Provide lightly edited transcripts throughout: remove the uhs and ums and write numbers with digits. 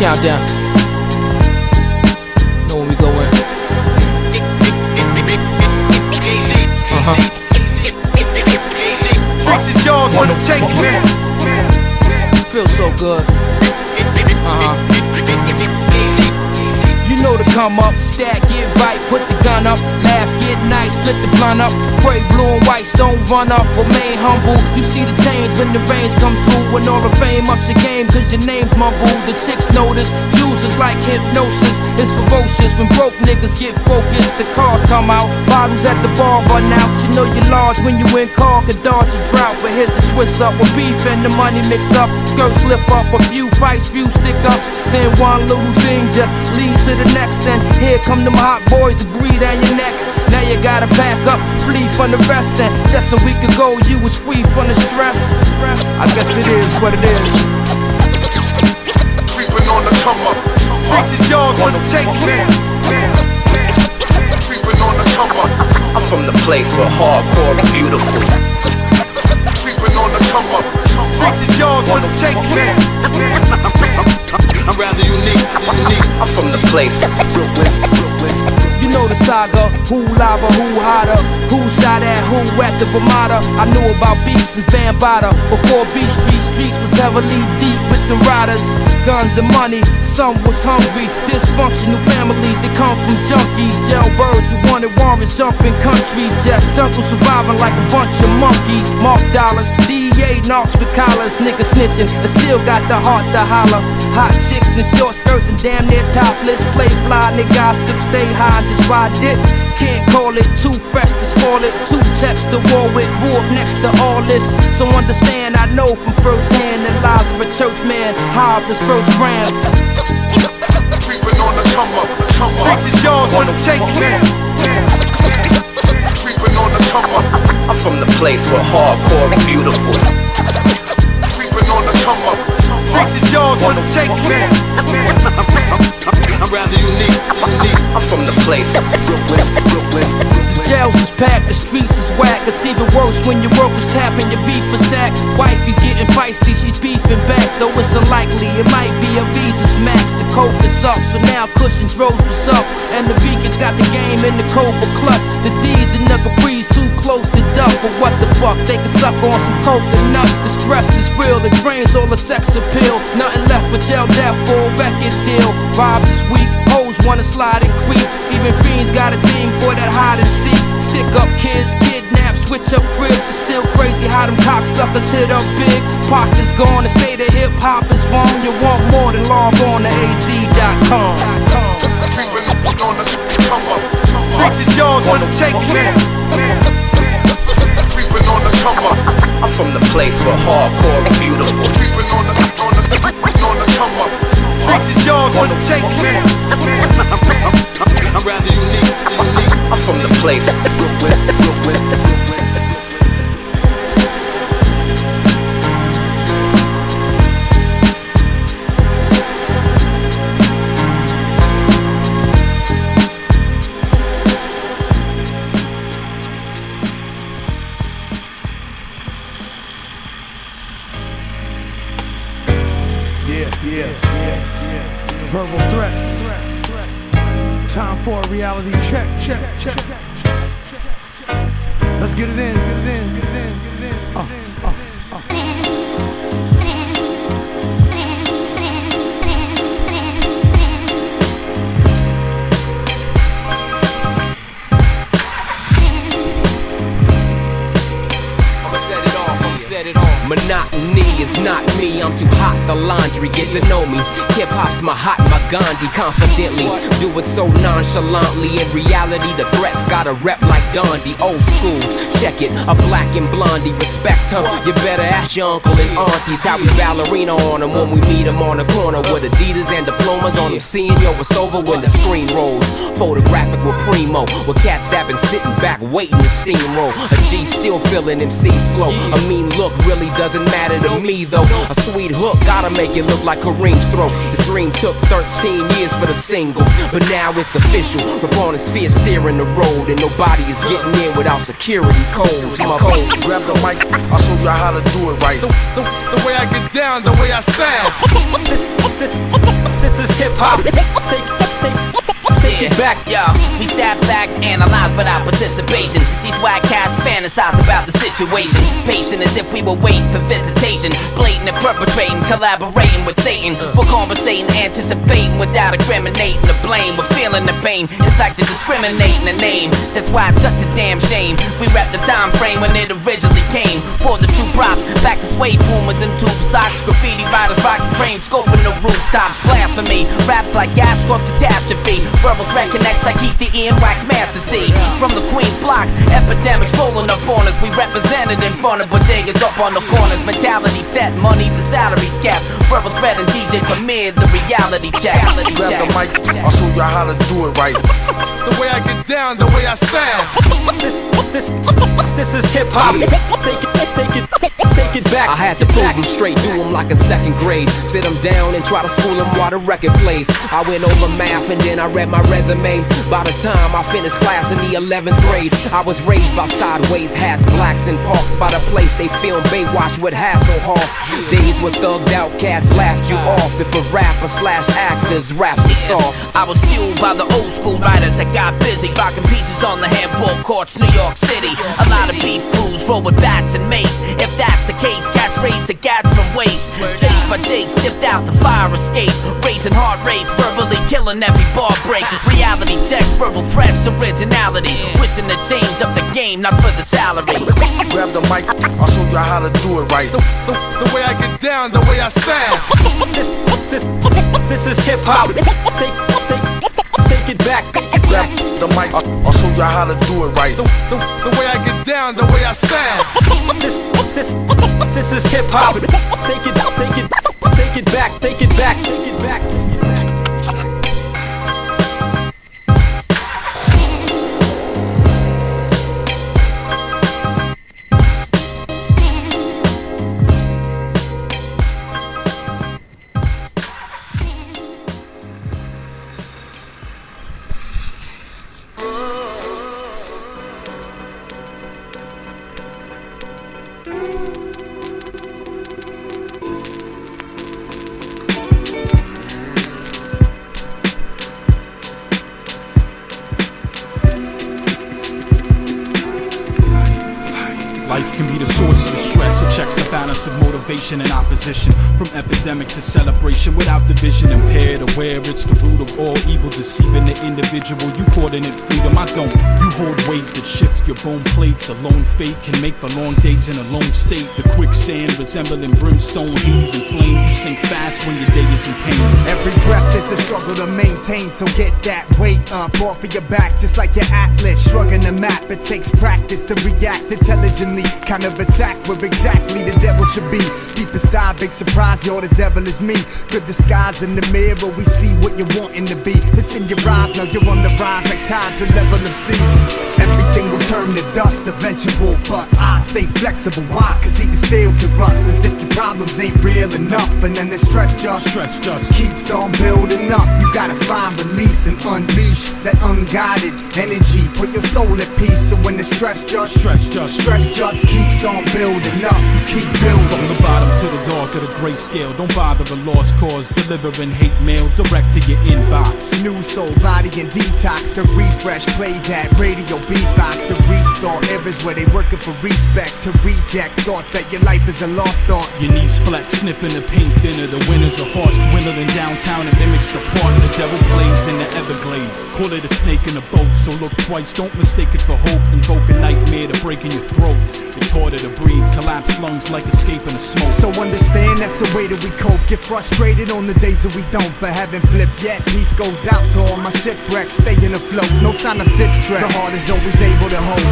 countdown. Know when we go in. Tricks is yours for the taking, man. Feels so good. You know to come up, stack, get right, put the gun up, laugh, get nice, split the blunt up, pray blue and whites, don't run up, remain humble. You see the change when the rains come through, when all the fame ups your game, cause your name's mumbled. The chicks notice, users like hypnosis, it's ferocious when broke niggas get focused. The cars come out, bottles at the bar run out. You know you're large when you in car, could dodge a drought. But here's the twist up, with beef and the money mix up, skirts slip up, a few fights, few stick ups, then one little thing just leads to the next. And here come them hot boys to breathe down your neck. Now you gotta pack up, flee from the rest. And just a week ago you was free from the stress. I guess it is what it is. Creeping on the come up. Tricks is yours for the taking, man. Creeping on the come up. I'm from the place where hardcore is beautiful. Creeping on the come up. Tricks is yours for the taking, man. I'm rather unique. I'm from the place where You know the saga, who lava, who hotter, who shot at who at the Ramada. I knew about beats since Bambada, before Beat Streets was heavily deep with the riders. Guns and money, some was hungry, dysfunctional families, they come from junkies. Jailbirds who wanted warrants, jumping countries, just jungle surviving like a bunch of monkeys. Mark dollars, DEA knocks with collars, niggas snitching, and still got the heart to holler. Hot chicks in short skirts and damn near topless, play fly, nigga gossip, stay high, just ride it. Can't call it too fresh to spoil it. Two texts to war with, grew up next to all this. So understand, I know from first hand the lives of a church man, high of his first gram. Creeping on the come up. Tricks is yours for the taking, man. Creeping on the come up. I'm from the place where hardcore is beautiful. Creeping on the come up. Tricks is yours for the taking, man. I'm rather unique. I'm from the place where The jails is packed, the streets is whack. It's even worse when your workers tapping your beef for sack. Wifey's getting feisty, she's beefing back. Though it's unlikely, it might be a Visa's max. The coke is up, so now Cushion throws what's up. And the vegans got the game in the Cobra clutch. The D's and the Capri's too close to duck. But what the fuck, they can suck on some coconuts. The stress is real, it drains all the sex appeal. Nothing left but jail death for a record deal. Vibes is weak, hoes wanna slide and creep. Even fiends got a thing for that hide and seek. Stick up kids, kidnap, switch up cribs. It's still crazy how them cocksuckers hit up big. Pockets gone, the state of hip hop is wrong. You want more than log on to az.com. Creeping on the come up. Tricks is yours for the taking, man. Creeping on the come up. I'm from the place where hardcore is beautiful. Creeping on the come up. Tricks is yours for the taking, man. I'm rather unique. I'm from the place Verbal threat. Time for a reality check. Let's get it in. Set it off. Monotony is not me, I'm too hot, the laundry, get to know me. Hip-hop's my hot, my Gandhi, confidently do it so nonchalantly. In reality, the threats got a rep like Gandhi. Old school, check it, a black and blondie, respect her. You better ask your uncle and aunties how we ballerina on them when we meet them on the corner with Adidas and diplomas on them. Seeing yo, it's over when the screen rolls. Photographic with Primo, with cats that been sitting back waiting to steamroll. A G still feeling MC's flow. A mean look really doesn't matter to me though. A sweet hook gotta make it look like Kareem's throw. The dream took 13 years for the single, but now it's official. Rapon is fear steering the road, and nobody is getting in without security codes. My code. Grab the mic, I'll show you how to do it right. The way I get down, the way I sound. This is hip hop. Take it back, yo. We sat back, analyzed without participation. These whack cats fantasize about the situation. Patient as if we were waiting for visitation. Blatant and perpetrating, collaborating with Satan. We're conversating, anticipating without incriminating the blame. We're feeling the pain. It's like to discriminate in the name. That's why it's such a damn shame. We rap the time frame when it originally came. For the true props, back to suede boomers and tube socks. Graffiti riders rocking trains, scoping the rooftops. Blasphemy, raps like gas cause catastrophe. Verbal threat connects like Keith E and Wax Master C. From the Queens blocks, epidemics rolling up on us. We represented in front of bodegas up on the corners. Mentality set, money the salary's capped. Verbal threat and DJ Premier, the reality check. Grab the mic, I'll show you how to do it right. The way I get down, the way I sound. This is hip hop. Take it back. I had to prove them straight, do them like in second grade. Sit them down and try to school them while the record plays. I went over math and then I read my resume. By the time I finished class in the 11th grade, I was raised by sideways hats, blacks and parks. By the place they filmed Baywatch with Hasselhoff. Days with thugged out cats laughed you off. If a rapper slash actors raps are soft. I was fueled by the old school writers that got busy, rocking pieces on the handball courts, New York City. A lot of beef crews roll with bats and mace. If that's the case, cats raise the gats from waste. Chased by Jake, stepped out the fire escape. Raising heart rates, verbally killing every bar break. Reality checks, verbal threats, originality. Wishing to change up the game, not for the salary. Grab the mic, I'll show you how to do it right. The way I get down, the way I sound. This is hip hop. Take it back. Grab the mic, I'll show you how to do it right. The way I get down, the way I sound. This is hip hop. Take it back. Take it back. Life can be the source of the stress. It checks the balance of motivation and opposition. From epidemic to celebration, without division, impaired, aware it's the root of all evil, deceiving the individual. You coordinate freedom, I don't. You hold weight that shifts your bone plates. A lone fate can make for long days in a lone state. The quicksand resembling brimstone, haze and flame. You sink fast when your day is in pain. Every breath is a struggle to maintain, so get that weight up off of your back, just like your atlas. Shrugging the map, it takes practice to react intelligently. Kind of attack where exactly the devil should be. Deep inside, big surprise, yo, the devil is me. Good disguise in the mirror, we see what you're wanting to be. It's in your eyes, now you're on the rise like tides a level of sea. Everything will turn to dust eventual, but I stay flexible. Why? Cause even steel can rust, as if your problems ain't real enough. And then the stress just keeps on building up. You gotta find release and unleash that unguided energy. Put your soul at peace, so when the stress just keeps on building up, you keep building. From the bottom to the dark of the grayscale, don't bother the lost cause, delivering hate mail direct to your inbox. New soul, body and detox, the refresh, play that radio beatbox and restart eras where they working for respect. To reject thought that your life is a lost thought. Your knees flex, sniffing the pink dinner. The winners are harsh, dwindling downtown and mimics the part the devil plays in the Everglades. Call it a snake in a boat, so look twice, don't mistake it for hope. Invoke a nightmare to break in your throat. It's harder to breathe, collapse lungs like escaping a smoke. So understand that's the way that we cope. Get frustrated on the days that we don't, but haven't flipped yet. Peace goes out to all my shipwrecks, staying afloat. No sign of distress, the heart is always able to hold.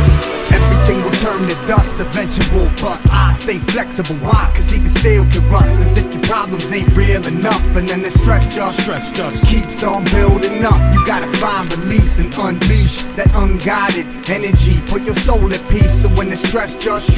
Everything will turn to dust eventual, but I stay flexible. Why? Cause even steel can rust, as if your problems ain't real enough. And then the stress just keeps on building up. You gotta find release and unleash that unguided energy. Put your soul at peace, so when the stress just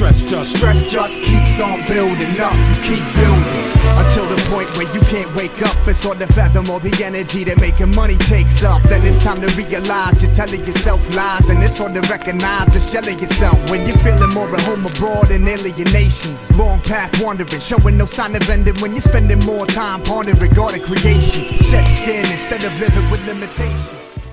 keeps on building up, you keep building until the point where you can't wake up. It's hard to fathom all the energy that making money takes up. Then it's time to realize you're telling yourself lies, and it's hard to recognize the shell of yourself when you're feeling more at home abroad in alien nations. Long path wandering, showing no sign of ending when you're spending more time pondering regarding creation. Shed skin instead of living with limitation.